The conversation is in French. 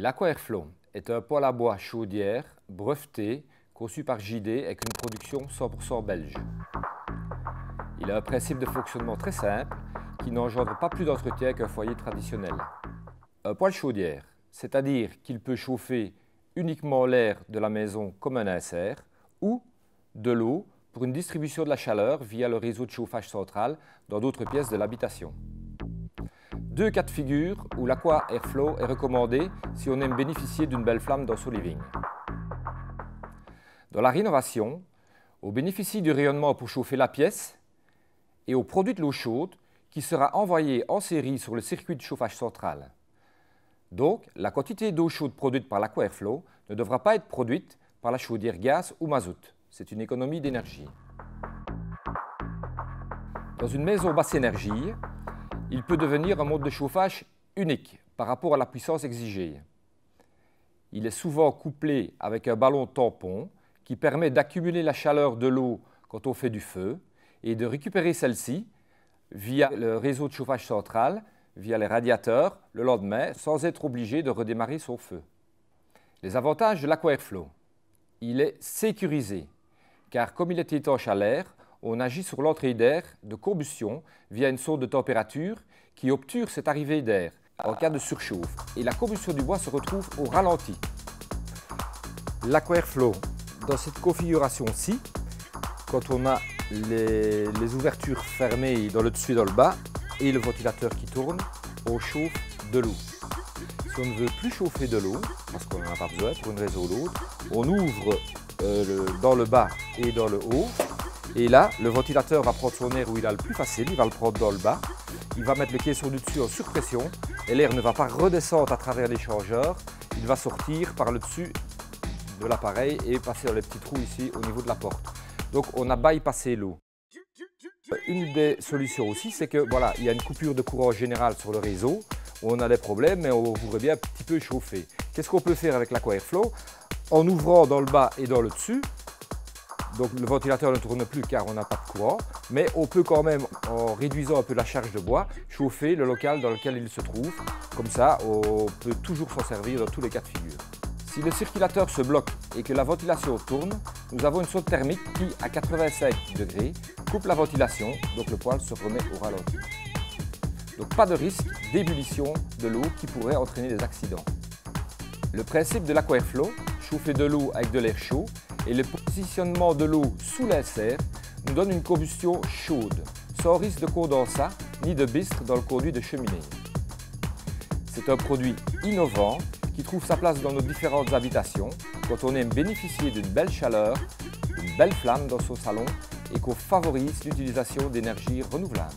L'Aqua-Airflow est un poêle à bois chaudière breveté conçu par JD avec une production 100% belge. Il a un principe de fonctionnement très simple qui n'engendre pas plus d'entretien qu'un foyer traditionnel. Un poêle chaudière, c'est-à-dire qu'il peut chauffer uniquement l'air de la maison comme un insert ou de l'eau pour une distribution de la chaleur via le réseau de chauffage central dans d'autres pièces de l'habitation. Deux cas de figure où l'Aqua-Airflow est recommandé si on aime bénéficier d'une belle flamme dans son living. Dans la rénovation, on bénéficie du rayonnement pour chauffer la pièce et au produit de l'eau chaude qui sera envoyé en série sur le circuit de chauffage central. Donc, la quantité d'eau chaude produite par l'Aqua-Airflow ne devra pas être produite par la chaudière gaz ou mazout. C'est une économie d'énergie. Dans une maison basse énergie, il peut devenir un mode de chauffage unique par rapport à la puissance exigée. Il est souvent couplé avec un ballon tampon qui permet d'accumuler la chaleur de l'eau quand on fait du feu et de récupérer celle-ci via le réseau de chauffage central, via les radiateurs, le lendemain, sans être obligé de redémarrer son feu. Les avantages de l'Aqua-Airflow. Il est sécurisé, car comme il est étanche à l'air, on agit sur l'entrée d'air de combustion via une sonde de température qui obture cette arrivée d'air en cas de surchauffe et la combustion du bois se retrouve au ralenti. L'Aqua-Airflow, dans cette configuration-ci, quand on a les ouvertures fermées dans le dessus et dans le bas et le ventilateur qui tourne, on chauffe de l'eau. Si on ne veut plus chauffer de l'eau, parce qu'on n'en a pas besoin pour une raison ou l'autre, on ouvre dans le bas et dans le haut. Et là, le ventilateur va prendre son air où il a le plus facile, il va le prendre dans le bas, il va mettre le caisson du dessus en surpression et l'air ne va pas redescendre à travers l'échangeur, il va sortir par le dessus de l'appareil et passer dans les petits trous ici au niveau de la porte. Donc on a bypassé l'eau. Une des solutions aussi, c'est que voilà, il y a une coupure de courant générale sur le réseau, où on a des problèmes mais on voudrait bien un petit peu chauffer. Qu'est-ce qu'on peut faire avec l'Aqua-Airflow? En ouvrant dans le bas et dans le dessus, donc le ventilateur ne tourne plus car on n'a pas de courant, mais on peut quand même, en réduisant un peu la charge de bois, chauffer le local dans lequel il se trouve. Comme ça, on peut toujours s'en servir dans tous les cas de figure. Si le circulateur se bloque et que la ventilation tourne, nous avons une sonde thermique qui, à 85 degrés, coupe la ventilation, donc le poêle se remet au ralenti. Donc pas de risque d'ébullition de l'eau qui pourrait entraîner des accidents. Le principe de l'Aqua-Airflow, chauffer de l'eau avec de l'air chaud, et le positionnement de l'eau sous l'insert nous donne une combustion chaude, sans risque de condensat ni de bistre dans le conduit de cheminée. C'est un produit innovant qui trouve sa place dans nos différentes habitations quand on aime bénéficier d'une belle chaleur, d'une belle flamme dans son salon et qu'on favorise l'utilisation d'énergies renouvelables.